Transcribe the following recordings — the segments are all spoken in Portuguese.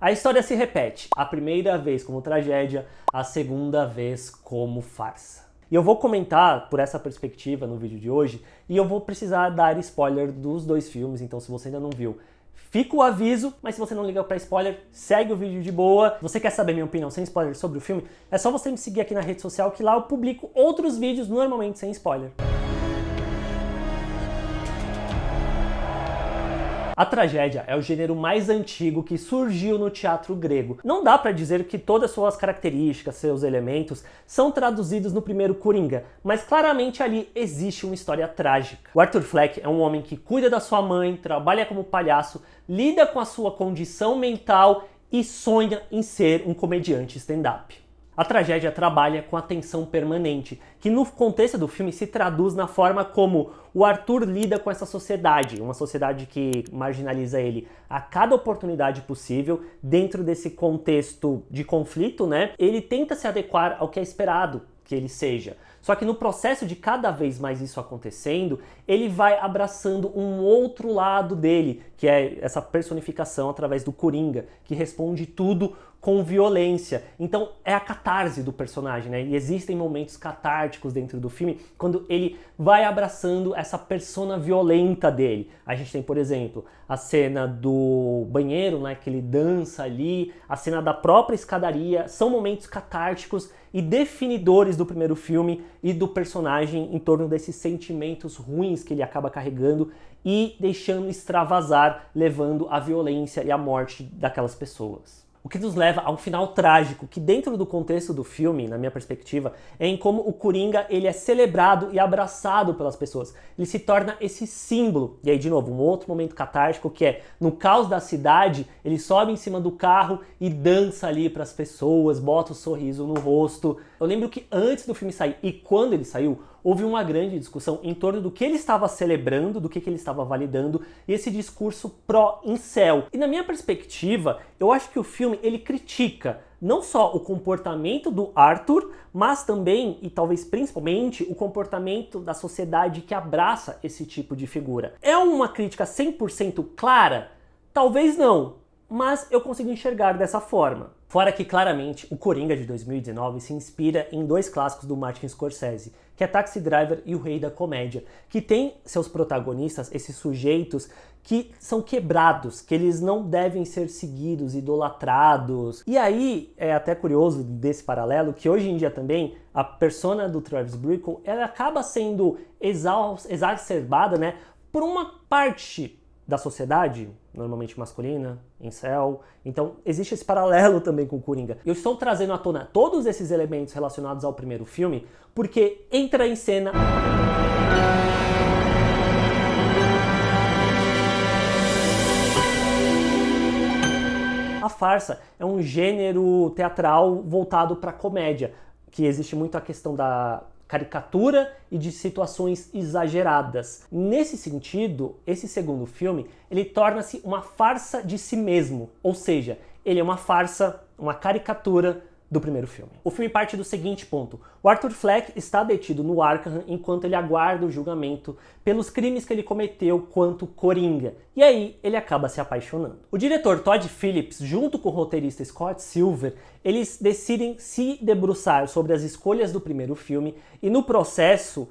A história se repete, a primeira vez como tragédia, a segunda vez como farsa. E eu vou comentar por essa perspectiva no vídeo de hoje, e eu vou precisar dar spoiler dos dois filmes, então se você ainda não viu, fica o aviso, mas se você não liga para spoiler, segue o vídeo de boa. Se você quer saber minha opinião sem spoiler sobre o filme, é só você me seguir aqui na rede social, que lá eu publico outros vídeos normalmente sem spoiler. A tragédia é o gênero mais antigo que surgiu no teatro grego. Não dá para dizer que todas suas características, seus elementos, são traduzidos no primeiro Coringa, mas claramente ali existe uma história trágica. O Arthur Fleck é um homem que cuida da sua mãe, trabalha como palhaço, lida com a sua condição mental e sonha em ser um comediante stand-up. A tragédia trabalha com a tensão permanente, que no contexto do filme se traduz na forma como o Arthur lida com essa sociedade, uma sociedade que marginaliza ele a cada oportunidade possível. Dentro desse contexto de conflito, né, ele tenta se adequar ao que é esperado que ele seja. Só que no processo de cada vez mais isso acontecendo, ele vai abraçando um outro lado dele, que é essa personificação através do Coringa, que responde tudo com violência. Então é a catarse do personagem, né? E existem momentos catárticos dentro do filme quando ele vai abraçando essa persona violenta dele. A gente tem, por exemplo, a cena do banheiro, né, que ele dança ali, a cena da própria escadaria, são momentos catárticos e definidores do primeiro filme e do personagem em torno desses sentimentos ruins que ele acaba carregando e deixando extravasar, levando à violência e à morte daquelas pessoas. O que nos leva a um final trágico, que dentro do contexto do filme, na minha perspectiva, é em como o Coringa ele é celebrado e abraçado pelas pessoas. Ele se torna esse símbolo. E aí, de novo, um outro momento catártico que é, no caos da cidade, ele sobe em cima do carro e dança ali para as pessoas, bota um sorriso no rosto. Eu lembro que antes do filme sair e quando ele saiu, houve uma grande discussão em torno do que ele estava celebrando, do que ele estava validando, e esse discurso pró-incel. E na minha perspectiva, eu acho que o filme ele critica não só o comportamento do Arthur, mas também, e talvez principalmente, o comportamento da sociedade que abraça esse tipo de figura. É uma crítica 100% clara? Talvez não, mas eu consigo enxergar dessa forma. Fora que, claramente, o Coringa de 2019 se inspira em dois clássicos do Martin Scorsese, que é Taxi Driver e O Rei da Comédia, que tem seus protagonistas, esses sujeitos que são quebrados, que eles não devem ser seguidos, idolatrados. E aí, é até curioso desse paralelo, que hoje em dia também, a persona do Travis Bickle, ela acaba sendo exacerbada, né, por uma parte da sociedade, normalmente masculina, incel. Então existe esse paralelo também com o Coringa. Eu estou trazendo à tona todos esses elementos relacionados ao primeiro filme porque entra em cena a farsa. É um gênero teatral voltado para comédia, que existe muito a questão da caricatura e de situações exageradas. Nesse sentido, esse segundo filme, ele torna-se uma farsa de si mesmo, ou seja, ele é uma farsa, uma caricatura do primeiro filme. O filme parte do seguinte ponto: o Arthur Fleck está detido no Arkham enquanto ele aguarda o julgamento pelos crimes que ele cometeu quanto Coringa, e aí ele acaba se apaixonando. O diretor Todd Phillips, junto com o roteirista Scott Silver, eles decidem se debruçar sobre as escolhas do primeiro filme e, no processo,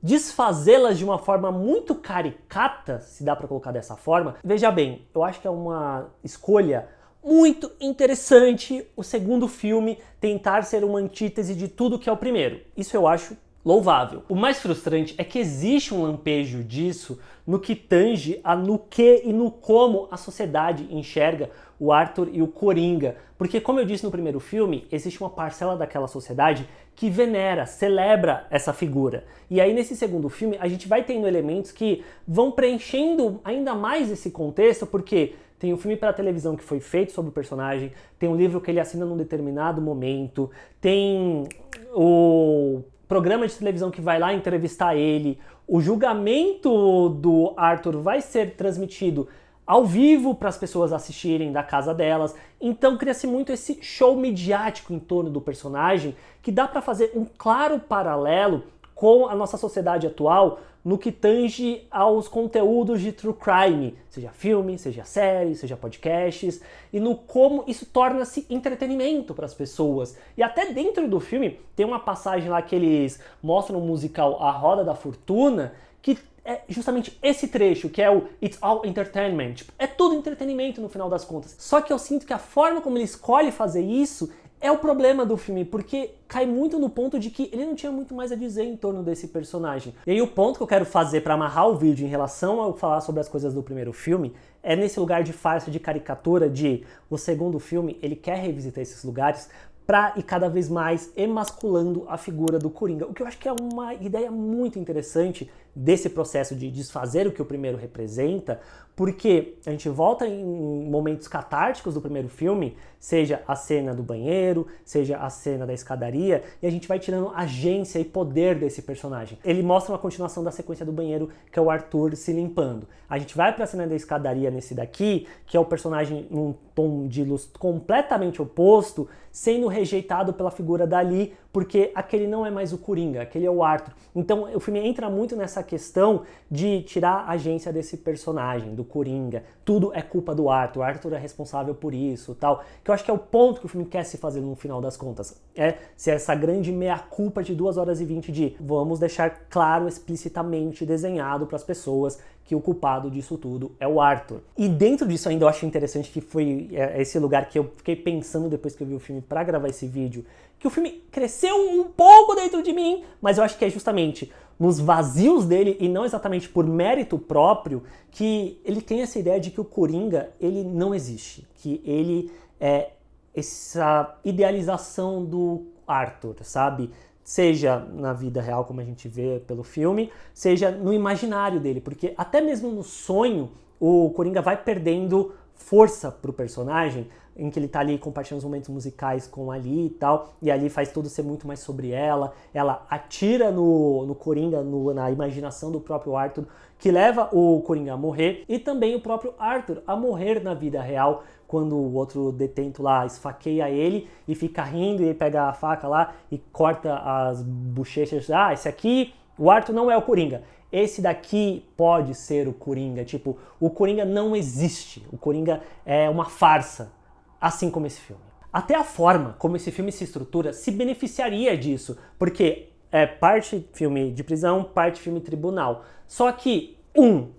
desfazê-las de uma forma muito caricata, se dá para colocar dessa forma. Veja bem, eu acho que é uma escolha muito interessante o segundo filme tentar ser uma antítese de tudo que é o primeiro. Isso eu acho louvável. O mais frustrante é que existe um lampejo disso no que tange a no que e no como a sociedade enxerga o Arthur e o Coringa. Porque, como eu disse no primeiro filme, existe uma parcela daquela sociedade que venera, celebra essa figura. E aí, nesse segundo filme, a gente vai tendo elementos que vão preenchendo ainda mais esse contexto, porque tem um filme para televisão que foi feito sobre o personagem, tem um livro que ele assina num determinado momento, tem o programa de televisão que vai lá entrevistar ele, o julgamento do Arthur vai ser transmitido ao vivo para as pessoas assistirem da casa delas. Então cria-se muito esse show midiático em torno do personagem que dá para fazer um claro paralelo com a nossa sociedade atual no que tange aos conteúdos de true crime, seja filme, seja série, seja podcasts, e no como isso torna-se entretenimento para as pessoas. E até dentro do filme tem uma passagem lá que eles mostram o musical A Roda da Fortuna, que é justamente esse trecho, que é o It's all entertainment. Tipo, é tudo entretenimento no final das contas. Só que eu sinto que a forma como ele escolhe fazer isso é o problema do filme, porque cai muito no ponto de que ele não tinha muito mais a dizer em torno desse personagem. E aí o ponto que eu quero fazer para amarrar o vídeo em relação a falar sobre as coisas do primeiro filme é nesse lugar de farsa, de caricatura, de o segundo filme, ele quer revisitar esses lugares para ir cada vez mais emasculando a figura do Coringa. O que eu acho que é uma ideia muito interessante desse processo de desfazer o que o primeiro representa, porque a gente volta em momentos catárticos do primeiro filme, seja a cena do banheiro, seja a cena da escadaria, e a gente vai tirando agência e poder desse personagem. Ele mostra uma continuação da sequência do banheiro, que é o Arthur se limpando. A gente vai para a cena da escadaria nesse daqui, que é o personagem num tom de luz completamente oposto, sendo rejeitado pela figura dali, porque aquele não é mais o Coringa, aquele é o Arthur. Então o filme entra muito nessa questão de tirar a agência desse personagem, do Coringa. Tudo é culpa do Arthur, o Arthur é responsável por isso, tal. Que eu acho que é o ponto que o filme quer se fazer no final das contas. É ser essa grande meia-culpa de 2 horas e 20 de vamos deixar claro, explicitamente desenhado para as pessoas que o culpado disso tudo é o Arthur. E dentro disso ainda eu acho interessante que foi esse lugar que eu fiquei pensando depois que eu vi o filme para gravar esse vídeo, que o filme cresceu um pouco dentro de mim, mas eu acho que é justamente nos vazios dele e não exatamente por mérito próprio que ele tem essa ideia de que o Coringa, ele não existe, que ele é essa idealização do Arthur, sabe? Seja na vida real, como a gente vê pelo filme, seja no imaginário dele, porque até mesmo no sonho, o Coringa vai perdendo força pro personagem, em que ele tá ali compartilhando os momentos musicais com a Ali e tal, e ali faz tudo ser muito mais sobre ela atira no Coringa, na imaginação do próprio Arthur, que leva o Coringa a morrer, e também o próprio Arthur a morrer na vida real, quando o outro detento lá esfaqueia ele e fica rindo e pega a faca lá e corta as bochechas. Ah, esse aqui, o Arthur não é o Coringa. Esse daqui pode ser o Coringa. Tipo, o Coringa não existe. O Coringa é uma farsa, assim como esse filme. Até a forma como esse filme se estrutura se beneficiaria disso, porque é parte filme de prisão, parte filme tribunal. Só que,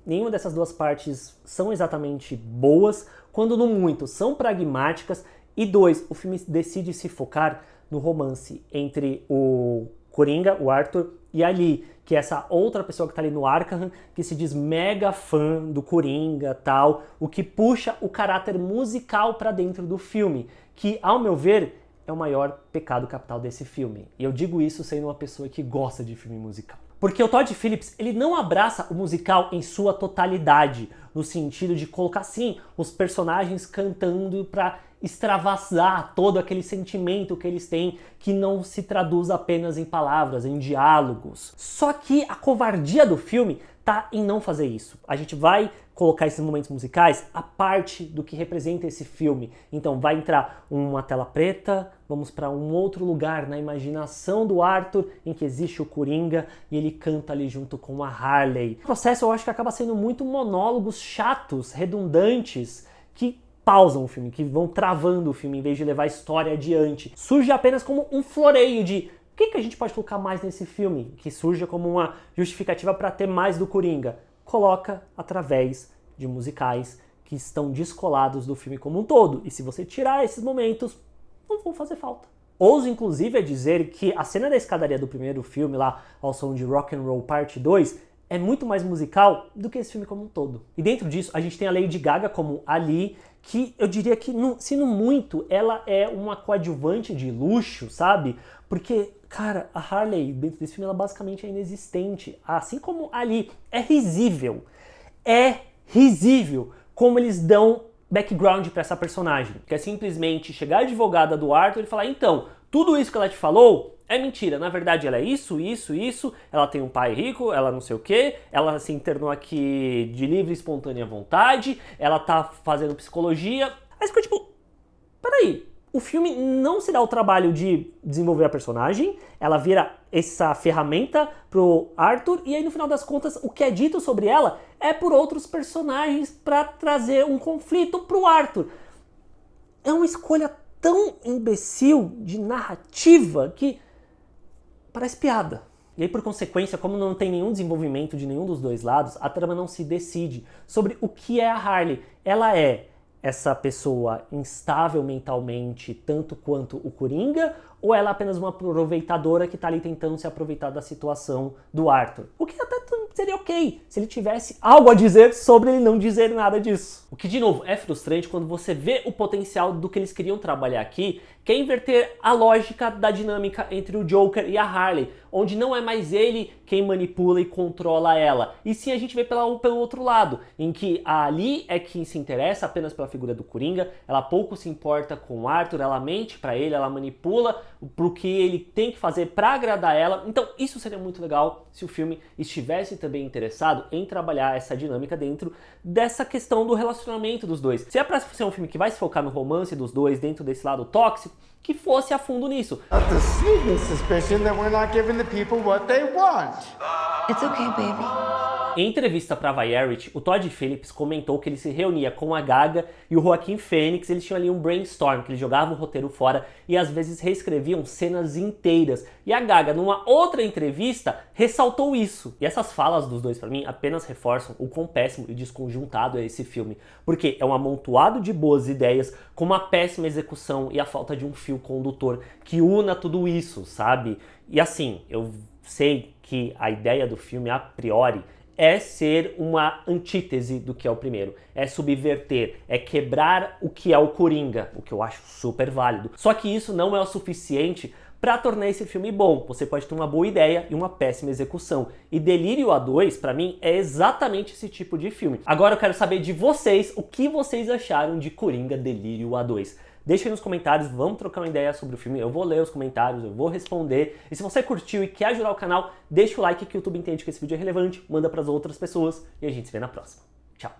nenhuma dessas duas partes são exatamente boas, quando no muito são pragmáticas, e 2, o filme decide se focar no romance entre o Coringa, o Arthur, e a Ali, que é essa outra pessoa que tá ali no Arkham, que se diz mega fã do Coringa, tal, o que puxa o caráter musical pra dentro do filme, que, ao meu ver, é o maior pecado capital desse filme. E eu digo isso sendo uma pessoa que gosta de filme musical. Porque o Todd Phillips, ele não abraça o musical em sua totalidade, no sentido de colocar, sim, os personagens cantando pra extravasar todo aquele sentimento que eles têm, que não se traduz apenas em palavras, em diálogos. Só que a covardia do filme tá em não fazer isso. A gente vai colocar esses momentos musicais a parte do que representa esse filme. Então vai entrar uma tela preta, vamos para um outro lugar na imaginação do Arthur, em que existe o Coringa, e ele canta ali junto com a Harley. O processo eu acho que acaba sendo muito monólogos chatos, redundantes, que pausam o filme, que vão travando o filme em vez de levar a história adiante. Surge apenas como um floreio de o que a gente pode colocar mais nesse filme, que surge como uma justificativa para ter mais do Coringa. Coloca através de musicais que estão descolados do filme como um todo. E se você tirar esses momentos, não vão fazer falta. Ouso, inclusive, a dizer que a cena da escadaria do primeiro filme, lá ao som de Rock and Roll Parte 2, é muito mais musical do que esse filme como um todo. E dentro disso, a gente tem a Lady Gaga como Ali, que eu diria que, se não muito, ela é uma coadjuvante de luxo, sabe? Porque, cara, a Harley dentro desse filme, ela basicamente é inexistente. Assim como Ali, é risível como eles dão background pra essa personagem. Que é simplesmente chegar a advogada do Arthur e falar, então, tudo isso que ela te falou é mentira. Na verdade, ela é isso, ela tem um pai rico, ela não sei o quê, ela se internou aqui de livre e espontânea vontade, ela tá fazendo psicologia. Aí você fica tipo, peraí, o filme não se dá o trabalho de desenvolver a personagem, ela vira essa ferramenta pro Arthur, e aí no final das contas o que é dito sobre ela é por outros personagens para trazer um conflito pro Arthur. É uma escolha tão imbecil de narrativa que parece piada. E aí, por consequência, como não tem nenhum desenvolvimento de nenhum dos dois lados, a trama não se decide sobre o que é a Harley. Ela é essa pessoa instável mentalmente, tanto quanto o Coringa, ou ela é apenas uma aproveitadora que tá ali tentando se aproveitar da situação do Arthur? O que até seria ok, se ele tivesse algo a dizer sobre ele não dizer nada disso. O que, de novo, é frustrante quando você vê o potencial do que eles queriam trabalhar aqui, que é inverter a lógica da dinâmica entre o Joker e a Harley, onde não é mais ele quem manipula e controla ela, e sim a gente vê pelo outro lado, em que a Ali é quem se interessa apenas pela figura do Coringa, ela pouco se importa com o Arthur, ela mente pra ele, ela manipula pro que ele tem que fazer pra agradar ela. Então isso seria muito legal se o filme estivesse também interessado em trabalhar essa dinâmica dentro dessa questão do relacionamento dos dois. Se é pra ser um filme que vai se focar no romance dos dois dentro desse lado tóxico, que fosse a fundo nisso. It's okay, baby. Em entrevista para Variety, o Todd Phillips comentou que ele se reunia com a Gaga e o Joaquin Phoenix, eles tinham ali um brainstorm, que eles jogavam o roteiro fora e às vezes reescreviam cenas inteiras. E a Gaga, numa outra entrevista, ressaltou isso. E essas falas dos dois, para mim, apenas reforçam o quão péssimo e desconjuntado é esse filme. Porque é um amontoado de boas ideias com uma péssima execução e a falta de um fio condutor que una tudo isso, sabe? E assim, eu sei que a ideia do filme, a priori, é ser uma antítese do que é o primeiro, é subverter, é quebrar o que é o Coringa, o que eu acho super válido. Só que isso não é o suficiente para tornar esse filme bom. Você pode ter uma boa ideia e uma péssima execução. E Delírio A2, para mim, é exatamente esse tipo de filme. Agora eu quero saber de vocês o que vocês acharam de Coringa Delírio A2. Deixa aí nos comentários, vamos trocar uma ideia sobre o filme, eu vou ler os comentários, eu vou responder. E se você curtiu e quer ajudar o canal, deixa o like que o YouTube entende que esse vídeo é relevante, manda para as outras pessoas e a gente se vê na próxima. Tchau!